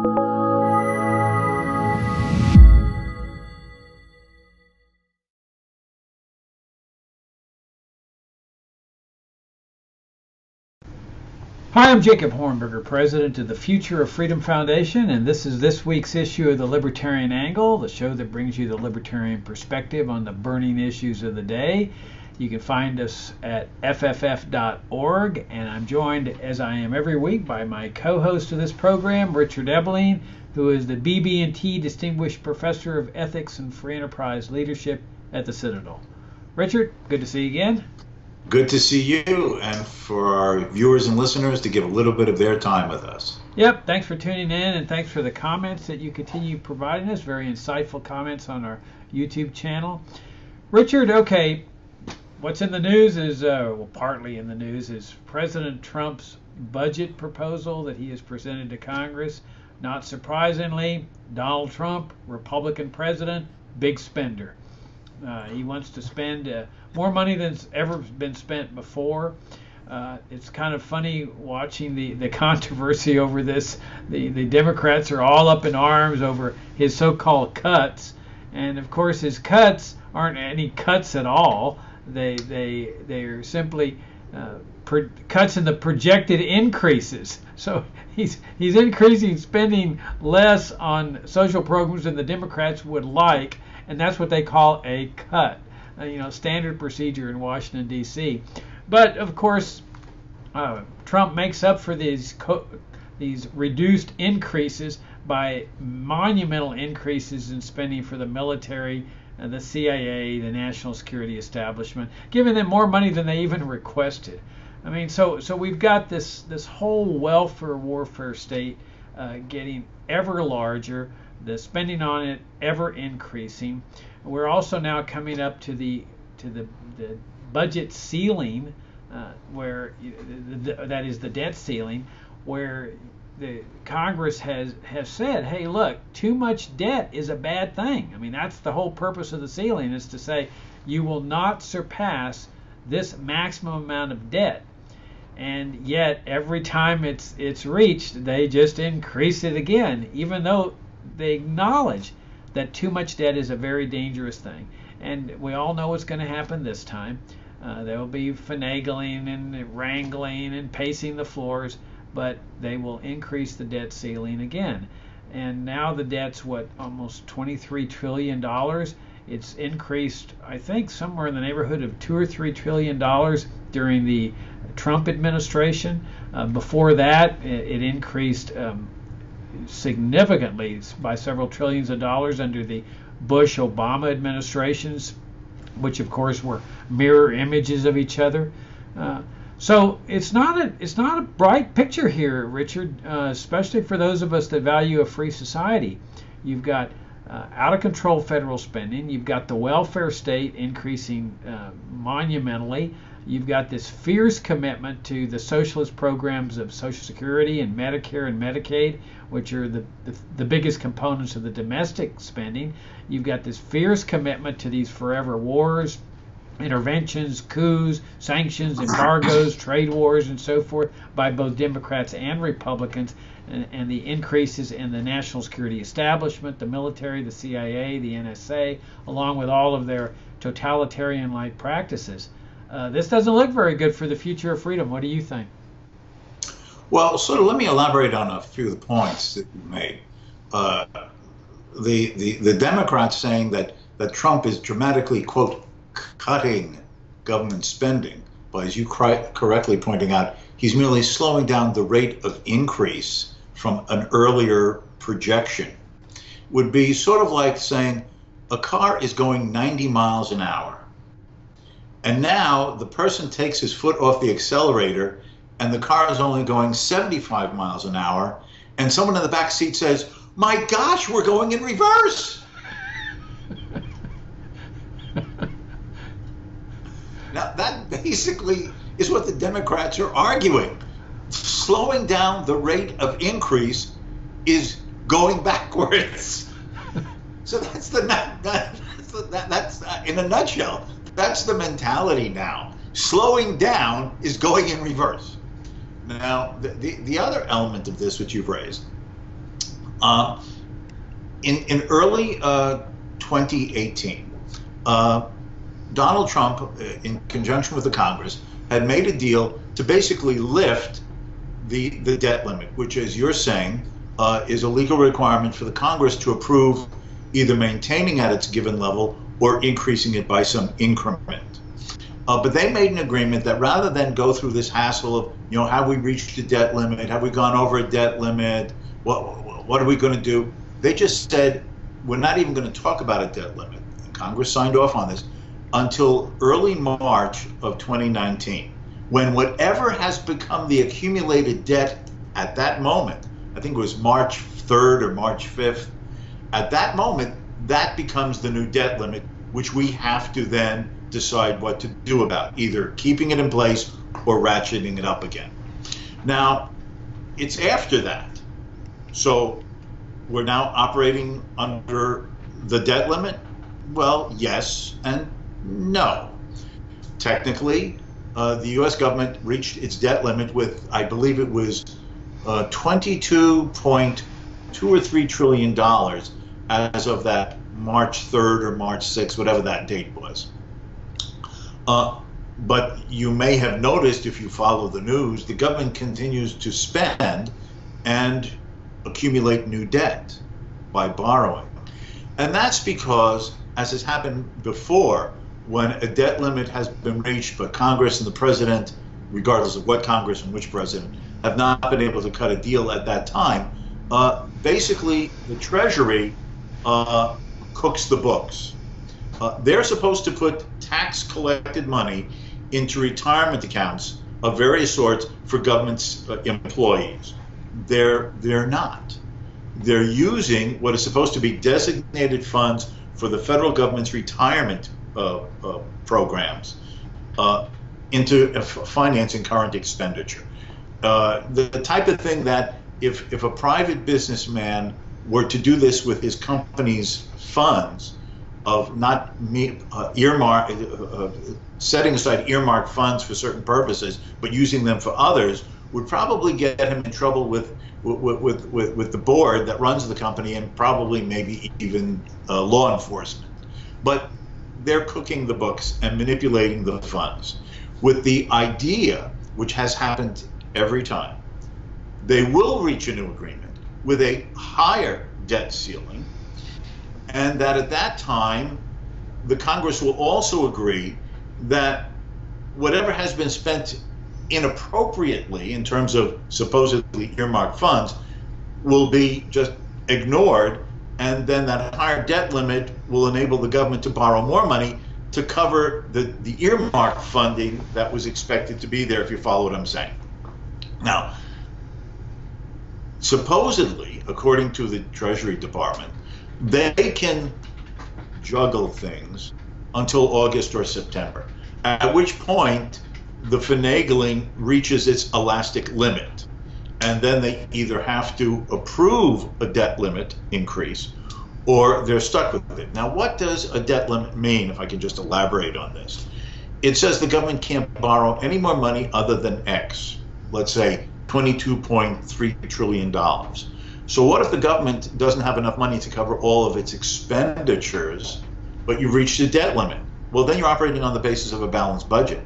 Hi, I'm Jacob Hornberger, president of the Future of Freedom Foundation, and this is this week's issue of the Libertarian Angle, the show that brings you the libertarian perspective on the burning issues of the day. You can find us at fff.org, and I'm joined, as I am every week, by my co-host of this program, Richard Ebeling, who is the BB&T Distinguished Professor of Ethics and Free Enterprise Leadership at the Citadel. Richard, good to see you again. Good to see you, and for our viewers and listeners to give a little bit of their time with us. Yep, thanks for tuning in, and thanks for the comments that you continue providing us. Very insightful comments on our YouTube channel. Richard, okay, what's in the news is, well, partly in the news, is President Trump's budget proposal that he has presented to Congress. Not surprisingly, Donald Trump, Republican president, big spender. He wants to spend more money than's ever been spent before. It's kind of funny watching the controversy over this. The Democrats are all up in arms over his so-called cuts, and of course his cuts aren't any cuts at all. They're simply cuts in the projected increases. So he's increasing spending less on social programs than the Democrats would like, and that's what they call a cut. Standard procedure in Washington, D.C. But of course, Trump makes up for these reduced increases by monumental increases in spending for the military, the CIA, the national security establishment, giving them more money than they even requested. I mean, so we've got this whole welfare warfare state getting ever larger, the spending on it ever increasing. We're also now coming up to the budget ceiling, where that is the debt ceiling, where the Congress has said, hey, look, too much debt is a bad thing. I mean, that's the whole purpose of the ceiling, is to say you will not surpass this maximum amount of debt. And yet every time it's reached, they just increase it again, even though they acknowledge that too much debt is a very dangerous thing. And we all know what's going to happen this time. There will be finagling and wrangling and pacing the floors, but they will increase the debt ceiling again. And now the debt's almost $23 trillion. It's increased, I think, somewhere in the neighborhood of $2 or $3 trillion during the Trump administration. Before that, it increased significantly by several trillions of dollars under the Bush-Obama administrations, which of course were mirror images of each other. So it's not a bright picture here, Richard, especially for those of us that value a free society. You've got out of control federal spending. You've got the welfare state increasing monumentally. You've got this fierce commitment to the socialist programs of Social Security and Medicare and Medicaid, which are the biggest components of the domestic spending. You've got this fierce commitment to these forever wars, interventions, coups, sanctions, embargoes, trade wars, and so forth by both Democrats and Republicans, and the increases in the national security establishment, the military, the CIA, the NSA, along with all of their totalitarian-like practices. This doesn't look very good for the future of freedom. What do you think? Well, let me elaborate on a few of the points that you made. The Democrats saying that Trump is dramatically, quote, cutting government spending, but as you correctly pointing out, he's merely slowing down the rate of increase from an earlier projection. Would be sort of like saying a car is going 90 miles an hour. And now the person takes his foot off the accelerator and the car is only going 75 miles an hour. And someone in the back seat says, my gosh, we're going in reverse. Now that basically is what the Democrats are arguing. Slowing down the rate of increase is going backwards. So that's that's in a nutshell. That's the mentality now. Slowing down is going in reverse. Now, the other element of this which you've raised, In early 2018, Donald Trump, in conjunction with the Congress, had made a deal to basically lift the debt limit, which, as you're saying, is a legal requirement for the Congress to approve either maintaining at its given level or increasing it by some increment. But they made an agreement that rather than go through this hassle of, have we reached the debt limit? Have we gone over a debt limit? What are we going to do? They just said, we're not even going to talk about a debt limit. And Congress signed off on this until early March of 2019, when whatever has become the accumulated debt at that moment, I think it was March 3rd or March 5th, at that moment, that becomes the new debt limit, which we have to then decide what to do about, either keeping it in place or ratcheting it up again. Now, it's after that. So we're now operating under the debt limit? Well, yes and no. Technically, the U.S. government reached its debt limit with, I believe it was 22.2 or $3 trillion as of that March 3rd or March 6th, whatever that date was. But you may have noticed, if you follow the news, the government continues to spend and accumulate new debt by borrowing. And that's because, as has happened before, when a debt limit has been reached, but Congress and the president, regardless of what Congress and which president, have not been able to cut a deal at that time, basically the Treasury cooks the books. They're supposed to put tax collected money into retirement accounts of various sorts for government employees. They're not. They're using what is supposed to be designated funds for the federal government's retirement programs into financing current expenditure. The type of thing that if a private businessman were to do this with his company's funds, of not setting aside earmarked funds for certain purposes, but using them for others, would probably get him in trouble with the board that runs the company, and probably maybe even law enforcement. But they're cooking the books and manipulating the funds with the idea, which has happened every time, they will reach a new agreement with a higher debt ceiling, and that at that time, the Congress will also agree that whatever has been spent inappropriately in terms of supposedly earmarked funds will be just ignored, and then that higher debt limit will enable the government to borrow more money to cover the earmarked funding that was expected to be there, if you follow what I'm saying. Now, supposedly, according to the Treasury Department, they can juggle things until August or September, at which point the finagling reaches its elastic limit. And then they either have to approve a debt limit increase or they're stuck with it. Now, what does a debt limit mean, if I can just elaborate on this? It says the government can't borrow any more money other than X, let's say $22.3 trillion. So what if the government doesn't have enough money to cover all of its expenditures, but you've reached a debt limit? Well, then you're operating on the basis of a balanced budget.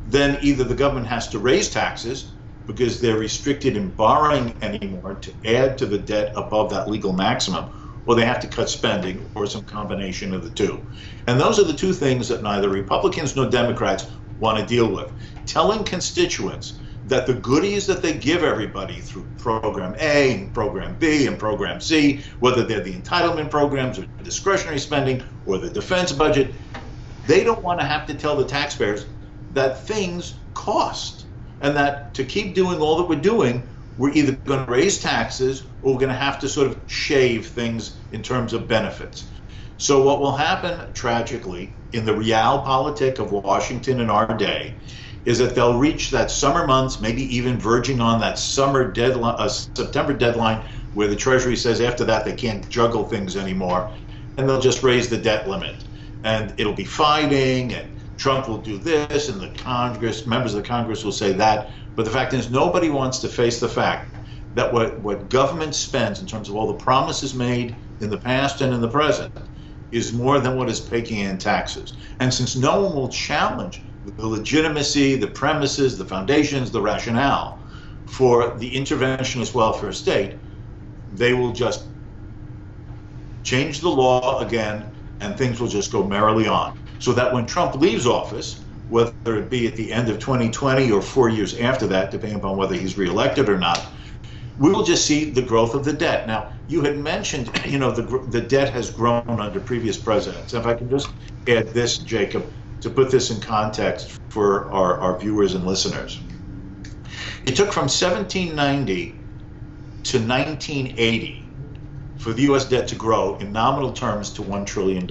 Then either the government has to raise taxes because they're restricted in borrowing anymore to add to the debt above that legal maximum, or they have to cut spending, or some combination of the two. And those are the two things that neither Republicans nor Democrats want to deal with. Telling constituents that the goodies that they give everybody through Program A and Program B and Program C, whether they're the entitlement programs or discretionary spending or the defense budget, they don't want to have to tell the taxpayers that things cost, and that to keep doing all that we're doing, we're either going to raise taxes or we're going to have to sort of shave things in terms of benefits. So what will happen, tragically, in the realpolitik of Washington in our day, is that they'll reach that summer months, maybe even verging on that summer deadline, September deadline, where the Treasury says after that they can't juggle things anymore, and they'll just raise the debt limit. And it'll be fighting, and Trump will do this, and the Congress, members of the Congress will say that. But the fact is, nobody wants to face the fact that what government spends in terms of all the promises made in the past and in the present is more than what is taking in taxes. And since no one will challenge the legitimacy, the premises, the foundations, the rationale for the interventionist welfare state, they will just change the law again and things will just go merrily on. So that when Trump leaves office, whether it be at the end of 2020 or 4 years after that, depending upon whether he's reelected or not, we will just see the growth of the debt. Now, you had mentioned, the debt has grown under previous presidents. If I can just add this, Jacob, to put this in context for our viewers and listeners. It took from 1790 to 1980 for the U.S. debt to grow in nominal terms to $1 trillion.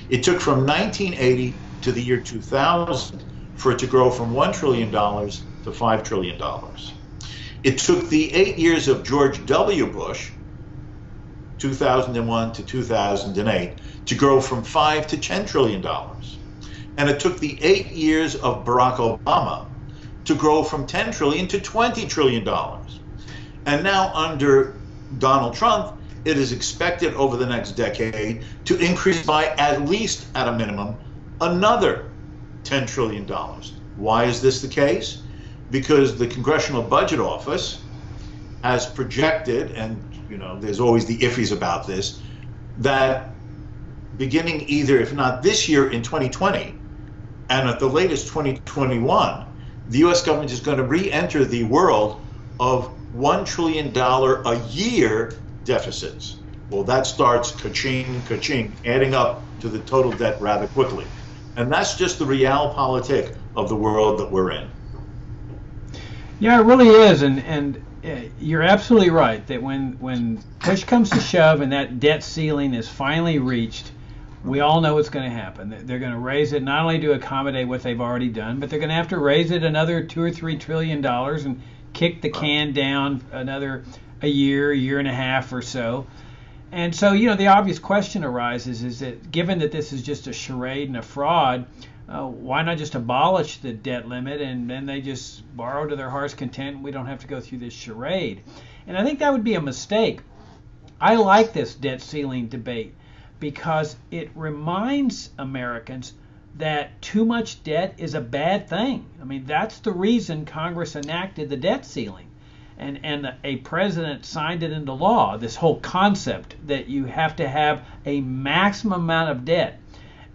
It took from 1980 to the year 2000 for it to grow from $1 trillion to $5 trillion. It took the 8 years of George W. Bush, 2001 to 2008, to grow from $5 to $10 trillion. And it took the 8 years of Barack Obama to grow from $10 trillion to $20 trillion. And now under Donald Trump, it is expected over the next decade to increase by at least, at a minimum, another $10 trillion. Why is this the case? Because the Congressional Budget Office has projected, and there's always the iffies about this, that beginning either, if not this year, in 2020, and at the latest 2021, the U.S. government is going to re-enter the world of $1 trillion a year deficits. Well, that starts ka-ching, ka-ching, adding up to the total debt rather quickly. And that's just the realpolitik of the world that we're in. Yeah, it really is, and you're absolutely right that when push comes to shove and that debt ceiling is finally reached, we all know what's going to happen. They're going to raise it not only to accommodate what they've already done, but they're going to have to raise it another $2 or $3 trillion and kick the can down another a year and a half or so. And so, the obvious question arises is that given that this is just a charade and a fraud, why not just abolish the debt limit and then they just borrow to their heart's content and we don't have to go through this charade? And I think that would be a mistake. I like this debt ceiling debate because it reminds Americans that too much debt is a bad thing. I mean, that's the reason Congress enacted the debt ceiling. And a president signed it into law, this whole concept that you have to have a maximum amount of debt.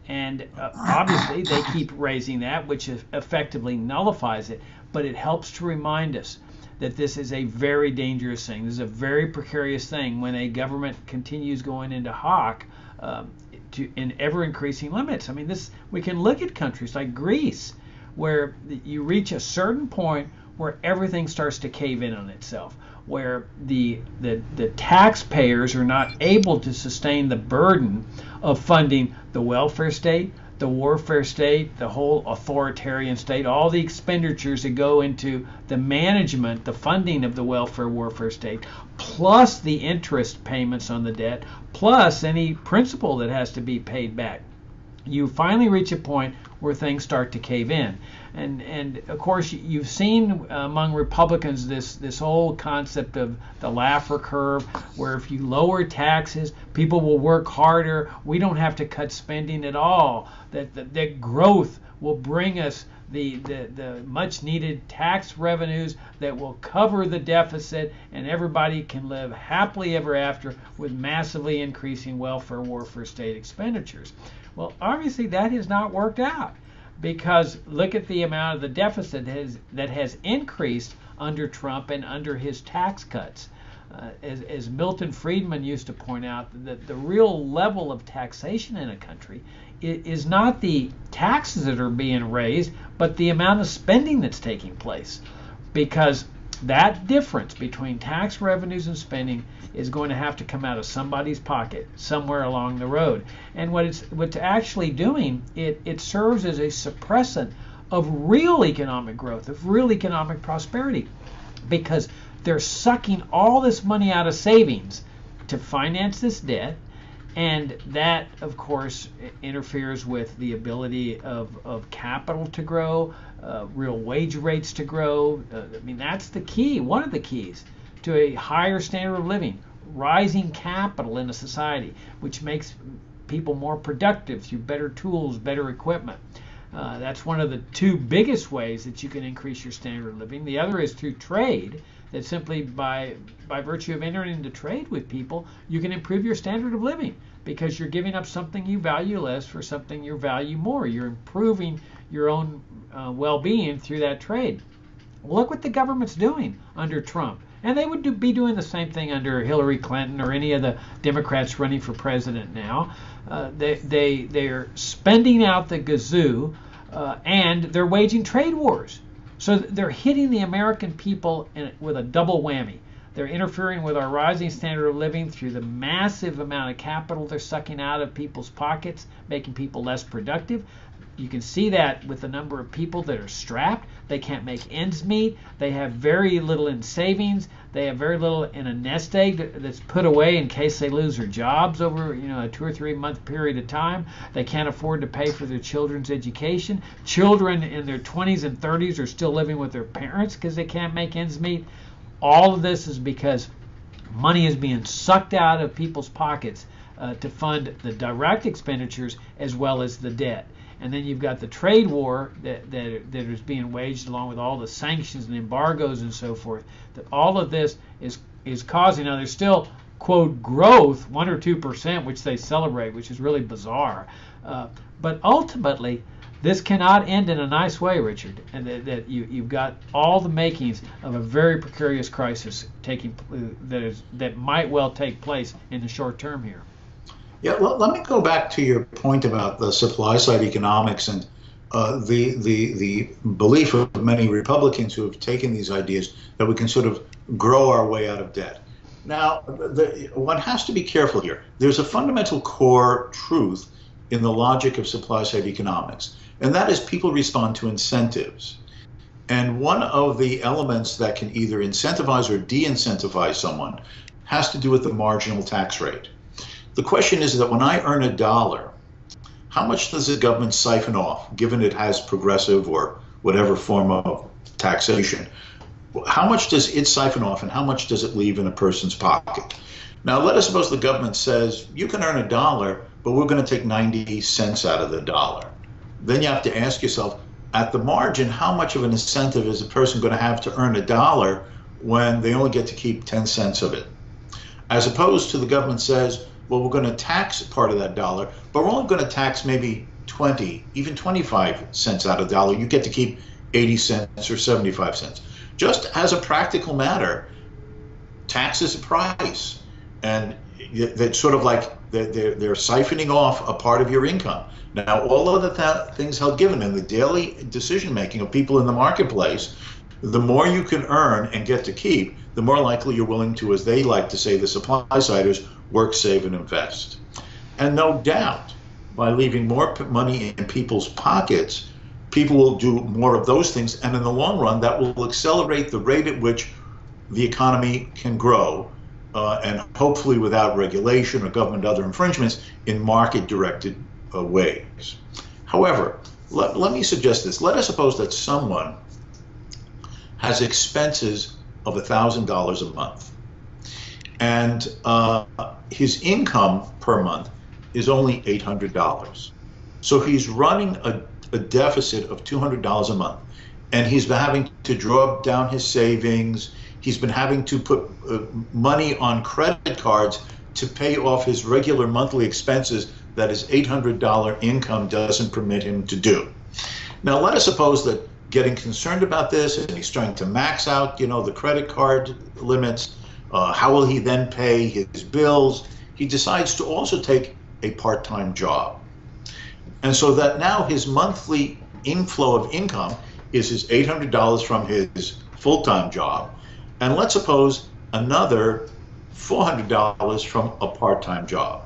And obviously they keep raising that, which effectively nullifies it. But it helps to remind us that this is a very dangerous thing. This is a very precarious thing when a government continues going into hock in ever-increasing limits. I mean, we can look at countries like Greece, where you reach a certain point where everything starts to cave in on itself, where the taxpayers are not able to sustain the burden of funding the welfare state, the warfare state, the whole authoritarian state, all the expenditures that go into the management, the funding of the warfare state, plus the interest payments on the debt, plus any principal that has to be paid back. You finally reach a point where things start to cave in. And of course, you've seen among Republicans this whole concept of the Laffer Curve, where if you lower taxes, people will work harder. We don't have to cut spending at all. That growth will bring us the much needed tax revenues that will cover the deficit, and everybody can live happily ever after with massively increasing warfare state expenditures. Well, obviously that has not worked out, because look at the amount of the deficit that has increased under Trump and under his tax cuts. As Milton Friedman used to point out, that the real level of taxation in a country is not the taxes that are being raised, but the amount of spending that's taking place. Because that difference between tax revenues and spending is going to have to come out of somebody's pocket somewhere along the road. And what's actually doing, it serves as a suppressant of real economic growth, of real economic prosperity, because they're sucking all this money out of savings to finance this debt, And that, of course, interferes with the ability of capital to grow, real wage rates to grow. I mean, that's the key, one of the keys to a higher standard of living, rising capital in a society, which makes people more productive through better tools, better equipment. That's one of the two biggest ways that you can increase your standard of living. The other is through trade, that simply by virtue of entering into trade with people, you can improve your standard of living because you're giving up something you value less for something you value more. You're improving your own well-being through that trade. Well, look what the government's doing under Trump. And they would be doing the same thing under Hillary Clinton or any of the Democrats running for president now. They're spending out the gazoo, and they're waging trade wars. So they're hitting the American people with a double whammy. They're interfering with our rising standard of living through the massive amount of capital they're sucking out of people's pockets, making people less productive. You can see that with the number of people that are strapped. They can't make ends meet. They have very little in savings. They have very little in a nest egg that's put away in case they lose their jobs over a 2 or 3 month period of time. They can't afford to pay for their children's education. Children in their 20s and 30s are still living with their parents because they can't make ends meet. All of this is because money is being sucked out of people's pockets to fund the direct expenditures as well as the debt. And then you've got the trade war that is being waged along with all the sanctions and embargoes and so forth. That all of this is causing. Now there's still, quote, growth, 1 or 2%, which they celebrate, which is really bizarre. But ultimately, this cannot end in a nice way, Richard. And that you've got all the makings of a very precarious crisis that might well take place in the short term here. Yeah, let me go back to your point about the supply side economics and the belief of many Republicans who have taken these ideas that we can sort of grow our way out of debt. Now, one has to be careful here. There's a fundamental core truth in the logic of supply side economics, and that is people respond to incentives. And one of the elements that can either incentivize or de-incentivize someone has to do with the marginal tax rate. The question is that when I earn $1, how much does the government siphon off, given it has progressive or whatever form of taxation? How much does it siphon off and how much does it leave in a person's pocket? Now, let us suppose the government says, you can earn $1, but we're going to take 90 cents out of the dollar. Then you have to ask yourself, at the margin, how much of an incentive is a person going to have to earn $1 when they only get to keep 10 cents of it? As opposed to the government says, well, we're going to tax part of that dollar, but we're only going to tax maybe 20, even 25 cents out of the dollar. You get to keep 80 cents or 75 cents. Just as a practical matter, tax is a price. And that's sort of like they're siphoning off a part of your income. Now, all of the things held given in the daily decision-making of people in the marketplace, the more you can earn and get to keep, the more likely you're willing to, as they like to say, the supply-siders, work, save, and invest. And no doubt, by leaving more money in people's pockets, people will do more of those things, and in the long run, that will accelerate the rate at which the economy can grow, and hopefully without regulation or government other infringements, in market-directed ways. However, let me suggest this. Let us suppose that someone has expenses of $1,000 a month, and his income per month is only $800. So he's running a deficit of $200 a month, and he's been having to draw down his savings. He's been having to put money on credit cards to pay off his regular monthly expenses that his $800 income doesn't permit him to do. Now, let us suppose that getting concerned about this, and he's trying to max out, the credit card limits. How will he then pay his bills? He decides to also take a part-time job. And so that now his monthly inflow of income is his $800 from his full-time job. And let's suppose another $400 from a part-time job.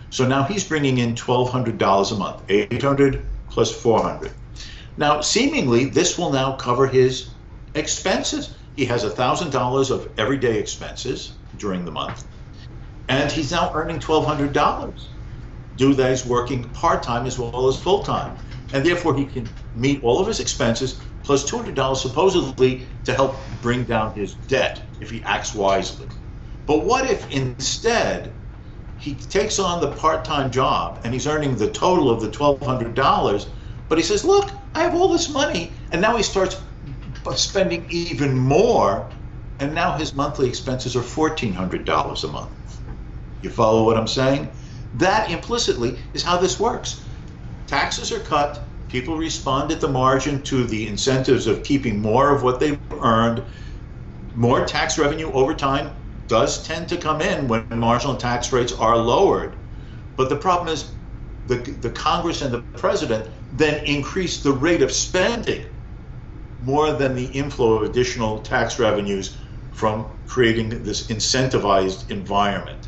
So now he's bringing in $1,200 a month, 800 plus 400. Now, seemingly, this will now cover his expenses. He has $1,000 of everyday expenses during the month, and he's now earning $1,200. do that he's working part-time as well as full-time. And therefore he can meet all of his expenses plus $200 supposedly to help bring down his debt if he acts wisely. But what if instead he takes on the part-time job and he's earning the total of the $1,200, but he says, look, I have all this money, and now he starts spending even more, and now his monthly expenses are $1,400 a month. You follow what I'm saying? That implicitly is how this works. Taxes are cut, people respond at the margin to the incentives of keeping more of what they've earned. More tax revenue over time does tend to come in when marginal tax rates are lowered. But the problem is the Congress and the president then increase the rate of spending more than the inflow of additional tax revenues from creating this incentivized environment.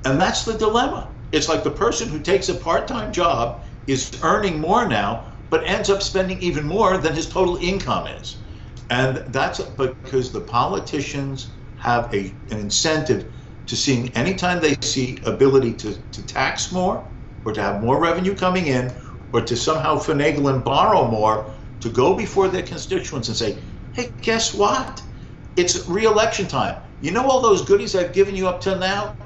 And that's the dilemma. It's like the person who takes a part-time job is earning more now, but ends up spending even more than his total income is. And that's because the politicians have an incentive to seeing anytime they see ability to tax more or to have more revenue coming in or to somehow finagle and borrow more, to go before their constituents and say, hey, guess what? It's re-election time. You know all those goodies I've given you up till now?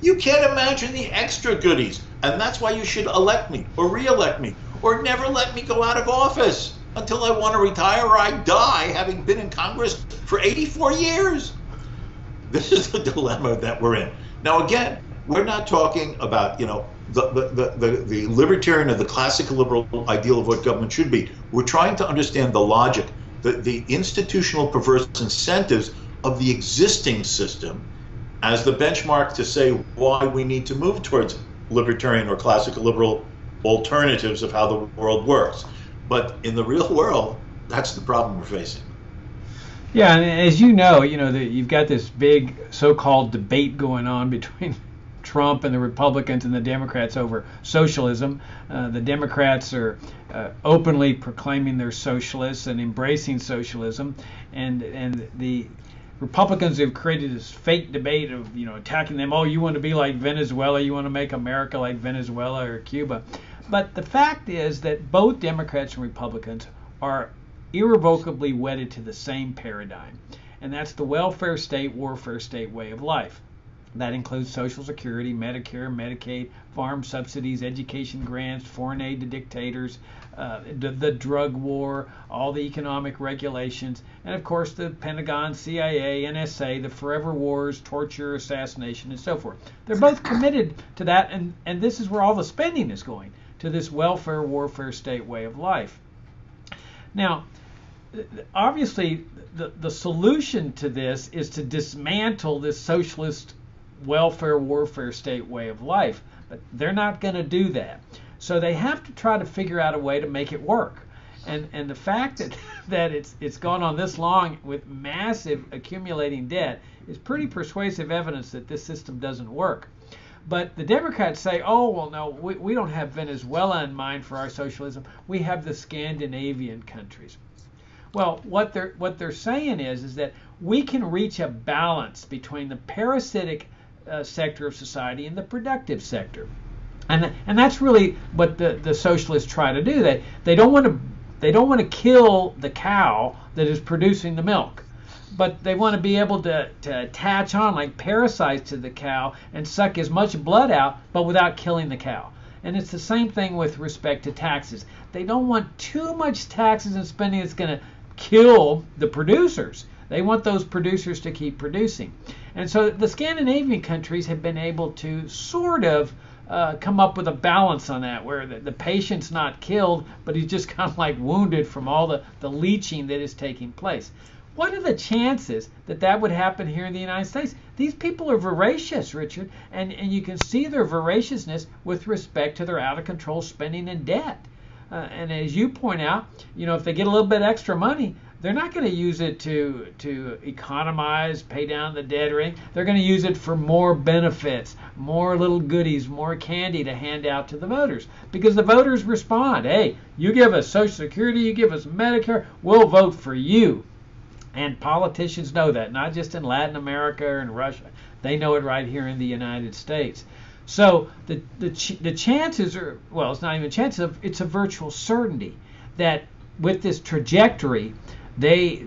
You can't imagine the extra goodies. And that's why you should elect me or re-elect me or never let me go out of office until I want to retire or I die, having been in Congress for 84 years. This is the dilemma that we're in. Now, again, we're not talking about, the libertarian or the classical liberal ideal of what government should be. We're trying to understand the logic, the institutional perverse incentives of the existing system as the benchmark to say why we need to move towards libertarian or classical liberal alternatives of how the world works. But in the real world, that's the problem we're facing. Yeah, and as you know, you've got this big so-called debate going on between Trump and the Republicans and the Democrats over socialism. The Democrats are openly proclaiming they're socialists and embracing socialism, and the Republicans have created this fake debate of attacking them. Oh, you want to be like Venezuela? You want to make America like Venezuela or Cuba? But the fact is that both Democrats and Republicans are irrevocably wedded to the same paradigm, and that's the welfare state, warfare state way of life. That includes Social Security, Medicare, Medicaid, farm subsidies, education grants, foreign aid to dictators, the drug war, all the economic regulations, and of course the Pentagon, CIA, NSA, the forever wars, torture, assassination, and so forth. They're both committed to that, and this is where all the spending is going, to this welfare, warfare state way of life. Now, obviously, the solution to this is to dismantle this socialist welfare, warfare state way of life. But they're not going to do that. So they have to try to figure out a way to make it work. And the fact that it's gone on this long with massive accumulating debt is pretty persuasive evidence that this system doesn't work. But the Democrats say, oh, well, no, we don't have Venezuela in mind for our socialism. We have the Scandinavian countries. Well, what they're saying is that we can reach a balance between the parasitic sector of society and the productive sector, and that's really what the socialists try to do. They don't want to kill the cow that is producing the milk, but they want to be able to attach on like parasites to the cow and suck as much blood out, but without killing the cow. And it's the same thing with respect to taxes. They don't want too much taxes and spending that's going to kill the producers. They want those producers to keep producing. And so the Scandinavian countries have been able to sort of come up with a balance on that, where the patient's not killed, but he's just kind of like wounded from all the leeching that is taking place. What are the chances that that would happen here in the United States? These people are voracious, Richard, and you can see their voraciousness with respect to their out-of-control spending and debt. And as you point out, if they get a little bit extra money, they're not going to use it to economize, pay down the debt or anything. They're going to use it for more benefits, more little goodies, more candy to hand out to the voters. Because the voters respond, hey, you give us Social Security, you give us Medicare, we'll vote for you. And politicians know that, not just in Latin America or in Russia. They know it right here in the United States. So the chances are, well, it's not even chances, it's a virtual certainty that with this trajectory, they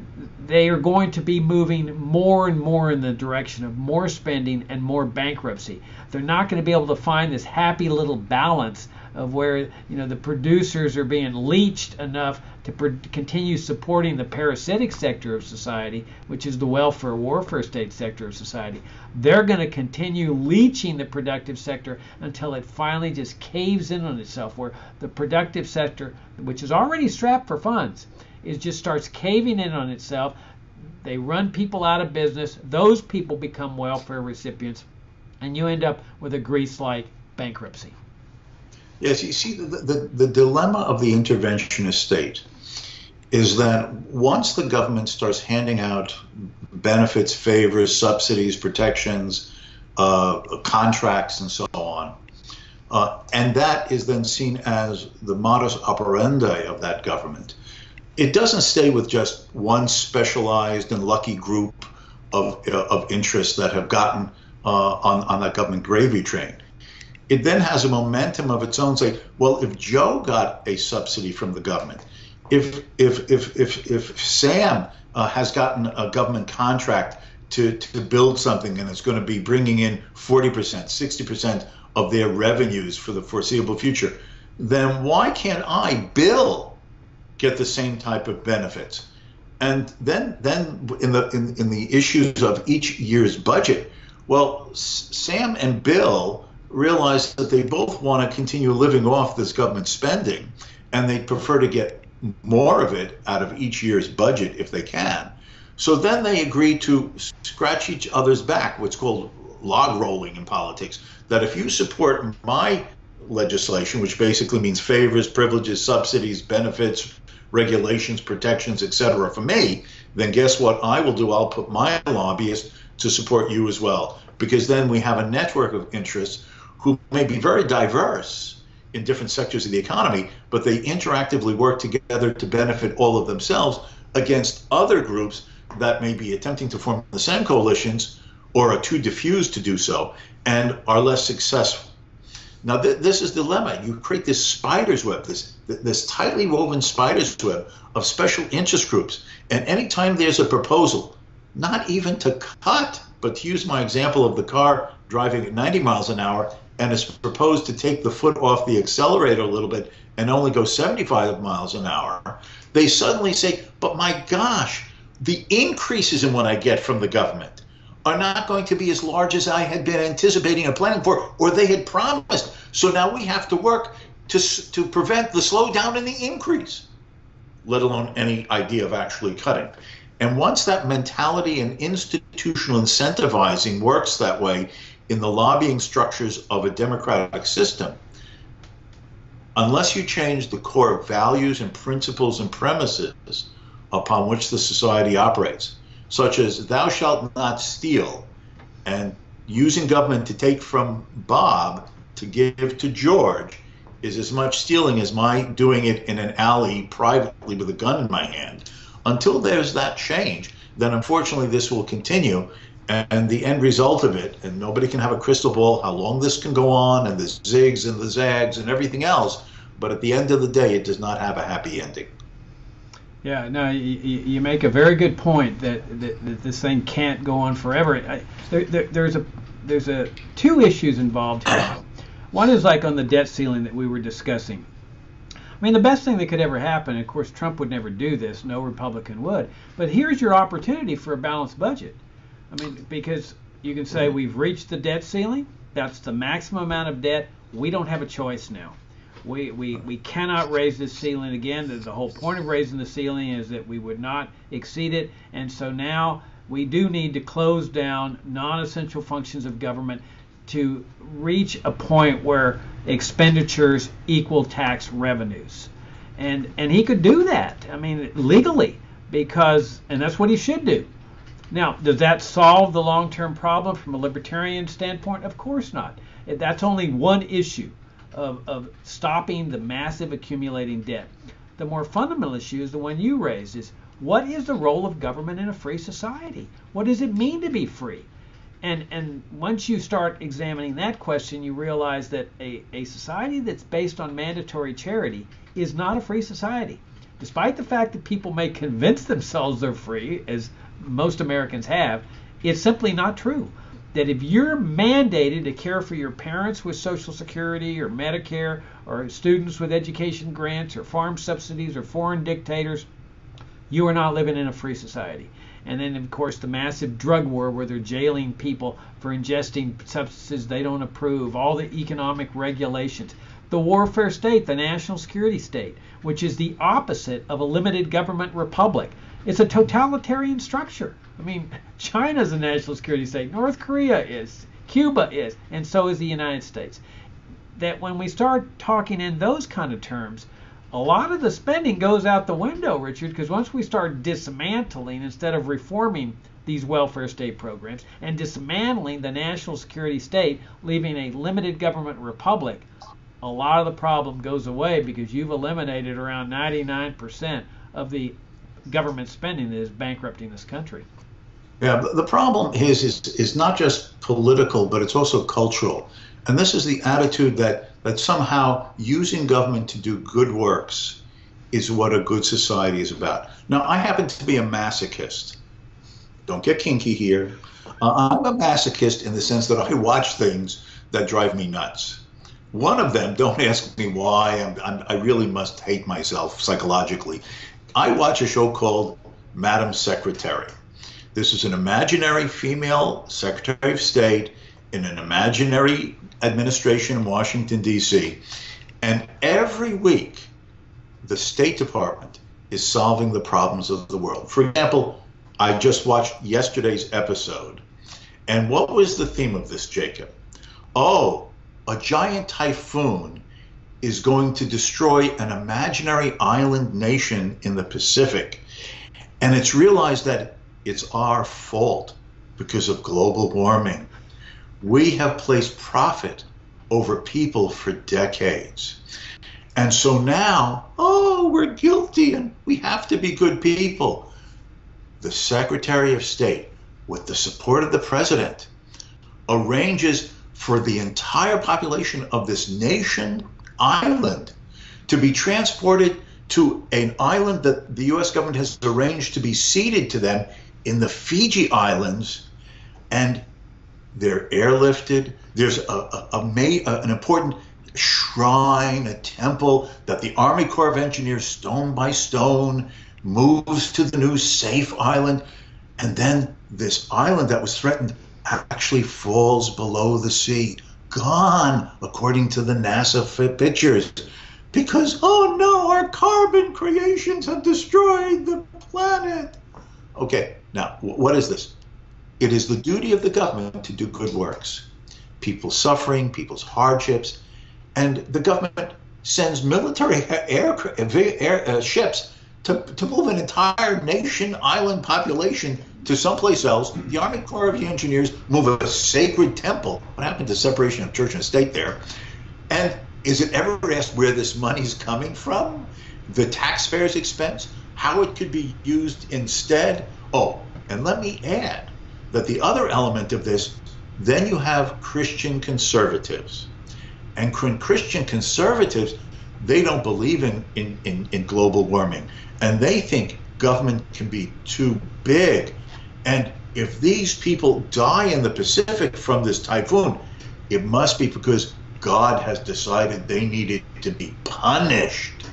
are going to be moving more and more in the direction of more spending and more bankruptcy. They're not going to be able to find this happy little balance of where the producers are being leached enough to continue supporting the parasitic sector of society, which is the welfare warfare state sector of society. They're going to continue leeching the productive sector until it finally just caves in on itself, where the productive sector, which is already strapped for funds, just starts caving in on itself. They run people out of business. Those people become welfare recipients, and you end up with a Greece-like bankruptcy. Yes, you see, the dilemma of the interventionist state is that once the government starts handing out benefits, favors, subsidies, protections, contracts, and so on, and that is then seen as the modus operandi of that government, it doesn't stay with just one specialized and lucky group of interests that have gotten on that government gravy train. It then has a momentum of its own. Say, well, if Joe got a subsidy from the government, if Sam has gotten a government contract to build something and it's going to be bringing in 40%, 60% of their revenues for the foreseeable future, then why can't I, Bill, get the same type of benefits? And then in the issues of each year's budget, well, Sam and Bill realize that they both want to continue living off this government spending, and they prefer to get more of it out of each year's budget if they can. So then they agree to scratch each other's back, what's called log rolling in politics, that if you support my legislation, which basically means favors, privileges, subsidies, benefits, regulations, protections, etc. for me, then guess what I will do? I'll put my lobbyists to support you as well, because then we have a network of interests who may be very diverse in different sectors of the economy, but they interactively work together to benefit all of themselves against other groups that may be attempting to form the same coalitions or are too diffused to do so and are less successful. Now, this is the dilemma. You create this spider's web, this tightly woven spider's web of special interest groups. And anytime there's a proposal, not even to cut, but to use my example of the car driving at 90 miles an hour, and it's proposed to take the foot off the accelerator a little bit and only go 75 miles an hour, they suddenly say, but my gosh, the increases in what I get from the government are not going to be as large as I had been anticipating and planning for, or they had promised. So now we have to work to prevent the slowdown in the increase, let alone any idea of actually cutting. And once that mentality and institutional incentivizing works that way in the lobbying structures of a democratic system, unless you change the core values and principles and premises upon which the society operates, such as thou shalt not steal, and using government to take from Bob to give to George is as much stealing as my doing it in an alley privately with a gun in my hand. Until there's that change, then unfortunately this will continue, and the end result of it, and nobody can have a crystal ball how long this can go on, and the zigs and the zags and everything else, but at the end of the day, it does not have a happy ending. Yeah, no, you make a very good point that this thing can't go on forever. There's two issues involved here. One is like on the debt ceiling that we were discussing. I mean, the best thing that could ever happen, of course, Trump would never do this, no Republican would, but here's your opportunity for a balanced budget. I mean, because you can say we've reached the debt ceiling, that's the maximum amount of debt, we don't have a choice now. We cannot raise this ceiling again. The whole point of raising the ceiling is that we would not exceed it, and so now we do need to close down non-essential functions of government to reach a point where expenditures equal tax revenues. And he could do that, I mean, legally, and that's what he should do. Now, does that solve the long-term problem from a libertarian standpoint? Of course not. That's only one issue of stopping the massive accumulating debt. The more fundamental issue is the one you raised, is what is the role of government in a free society? What does it mean to be free? And once you start examining that question, you realize that a society that's based on mandatory charity is not a free society. Despite the fact that people may convince themselves they're free, as most Americans have, it's simply not true. That if you're mandated to care for your parents with Social Security or Medicare, or students with education grants or farm subsidies or foreign dictators, you are not living in a free society. And then, of course, the massive drug war where they're jailing people for ingesting substances they don't approve, all the economic regulations. The warfare state, the national security state, which is the opposite of a limited government republic. It's a totalitarian structure. I mean, China's a national security state, North Korea is, Cuba is, and so is the United States. That when we start talking in those kind of terms, a lot of the spending goes out the window, Richard, because once we start dismantling instead of reforming these welfare state programs and dismantling the national security state, leaving a limited government republic, a lot of the problem goes away because you've eliminated around 99% of the government spending that is bankrupting this country. Yeah, the problem is not just political, but it's also cultural. And this is the attitude that somehow using government to do good works is what a good society is about. Now, I happen to be a masochist. Don't get kinky here. I'm a masochist in the sense that I watch things that drive me nuts. One of them, don't ask me why, I really must hate myself psychologically. I watch a show called Madam Secretary. This is an imaginary female Secretary of State in an imaginary administration in Washington, D.C. And every week, the State Department is solving the problems of the world. For example, I just watched yesterday's episode. And what was the theme of this, Jacob? Oh, a giant typhoon is going to destroy an imaginary island nation in the Pacific. And it's realized that it's our fault because of global warming. We have placed profit over people for decades. And so now, we're guilty and we have to be good people. The Secretary of State, with the support of the President, arranges for the entire population of this nation island to be transported to an island that the U.S. government has arranged to be ceded to them in the Fiji Islands, and they're airlifted. There's an important shrine, a temple that the Army Corps of Engineers, stone by stone, moves to the new safe island. And then this island that was threatened actually falls below the sea, gone, according to the NASA pictures. Because, oh no, our carbon creations have destroyed the planet. Okay, now, what is this? It is the duty of the government to do good works. People's suffering, people's hardships, and the government sends military ships to move an entire nation, island population to someplace else. The Army Corps of Engineers move a sacred temple. What happened to separation of church and state there? And is it ever asked where this money's coming from? The taxpayers' expense? How it could be used instead? Oh, and let me add that the other element of this, then you have Christian conservatives. And Christian conservatives, they don't believe in global warming. And they think government can be too big. And if these people die in the Pacific from this typhoon, it must be because God has decided they needed to be punished.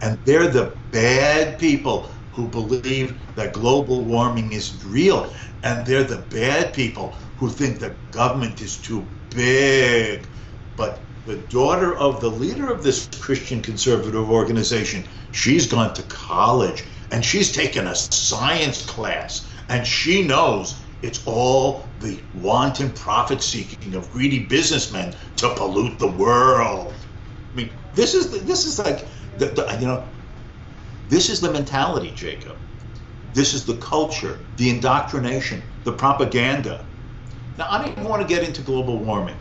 And they're the bad people who believe that global warming is real. And they're the bad people who think that government is too big. But the daughter of the leader of this Christian conservative organization, she's gone to college and she's taken a science class, and she knows it's all the wanton profit seeking of greedy businessmen to pollute the world. I mean, this is like this is the mentality, Jacob. This is the culture, the indoctrination, the propaganda. Now, I don't even want to get into global warming.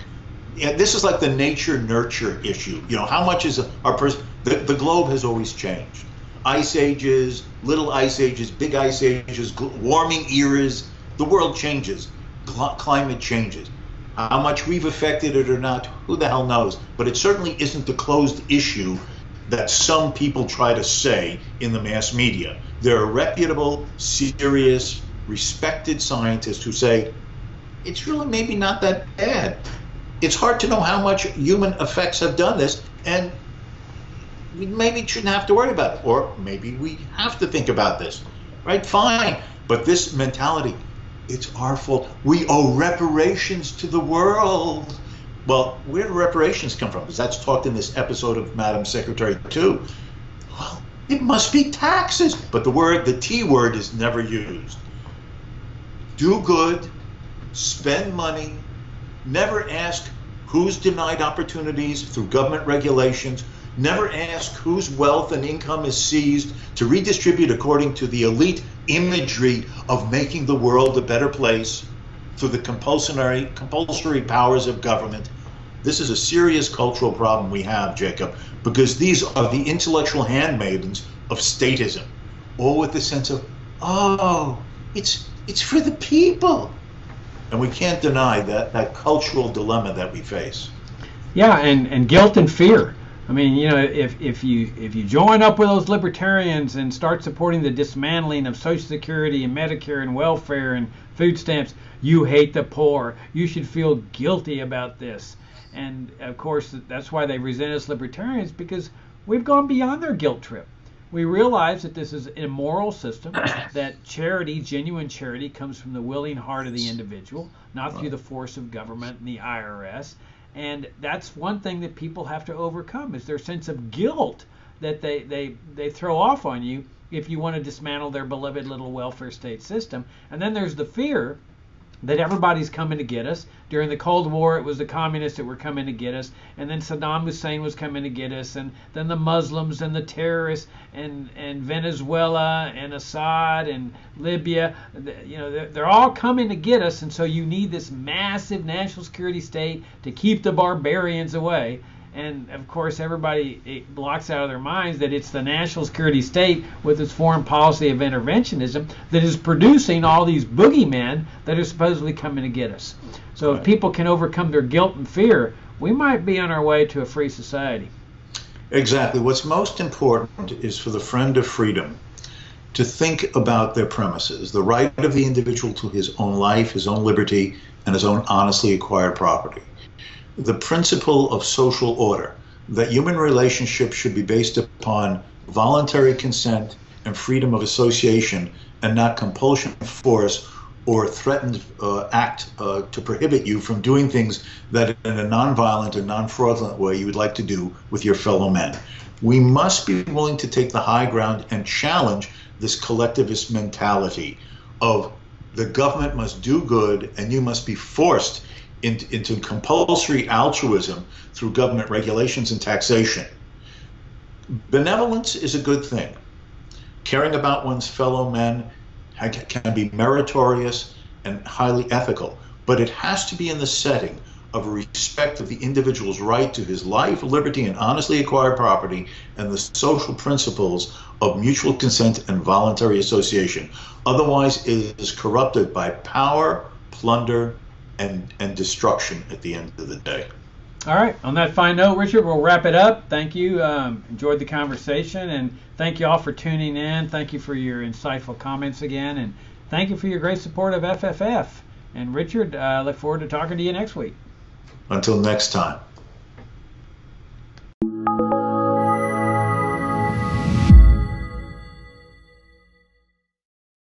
Yeah, this is like the nature-nurture issue. You know, how much is the globe has always changed. Ice ages, little ice ages, big ice ages, warming eras. The world changes. climate changes. How much we've affected it or not, who the hell knows? But it certainly isn't the closed issue that some people try to say in the mass media. There are reputable, serious, respected scientists who say, it's really maybe not that bad. It's hard to know how much human effects have done this, and we maybe shouldn't have to worry about it. Or maybe we have to think about this, right? Fine. But this mentality, it's our fault. We owe reparations to the world. Well, where do reparations come from? Because that's talked in this episode of Madam Secretary too. Well, it must be taxes. But the T word is never used. Do good, spend money, never ask who's denied opportunities through government regulations, never ask whose wealth and income is seized to redistribute according to the elite imagery of making the world a better place through the compulsory powers of government. This is a serious cultural problem we have, Jacob, because these are the intellectual handmaidens of statism, all with the sense of, oh, it's for the people. And we can't deny that cultural dilemma that we face. Yeah, and guilt and fear. I mean, you know, if you join up with those libertarians and start supporting the dismantling of Social Security and Medicare and welfare and food stamps, you hate the poor. You should feel guilty about this. And of course, that's why they resent us libertarians, because we've gone beyond their guilt trip. We realize that this is an immoral system, that charity, genuine charity, comes from the willing heart of the individual, not through the force of government and the IRS. And that's one thing that people have to overcome, is their sense of guilt that they throw off on you if you want to dismantle their beloved little welfare state system. And then there's the fear that everybody's coming to get us. During the Cold War, it was the communists that were coming to get us, and then Saddam Hussein was coming to get us, and then the Muslims and the terrorists and Venezuela and Assad and Libya. You know, they're all coming to get us, and so you need this massive national security state to keep the barbarians away. And of course, everybody blocks out of their minds that it's the national security state with its foreign policy of interventionism that is producing all these boogeymen that are supposedly coming to get us. So if people can overcome their guilt and fear, we might be on our way to a free society. Exactly. What's most important is for the friend of freedom to think about their premises, the right of the individual to his own life, his own liberty, and his own honestly acquired property. The principle of social order, that human relationships should be based upon voluntary consent and freedom of association, and not compulsion, force, or threatened act to prohibit you from doing things that in a nonviolent and non-fraudulent way you would like to do with your fellow men. We must be willing to take the high ground and challenge this collectivist mentality of the government must do good and you must be forced into compulsory altruism through government regulations and taxation. Benevolence is a good thing. Caring about one's fellow men can be meritorious and highly ethical, but it has to be in the setting of respect of the individual's right to his life, liberty, and honestly acquired property, and the social principles of mutual consent and voluntary association. Otherwise, it is corrupted by power, plunder, and destruction at the end of the day. All right. On that fine note, Richard, we'll wrap it up. Thank you. Enjoyed the conversation, and thank you all for tuning in. Thank you for your insightful comments again, and thank you for your great support of FFF. And Richard, look forward to talking to you next week. Until next time.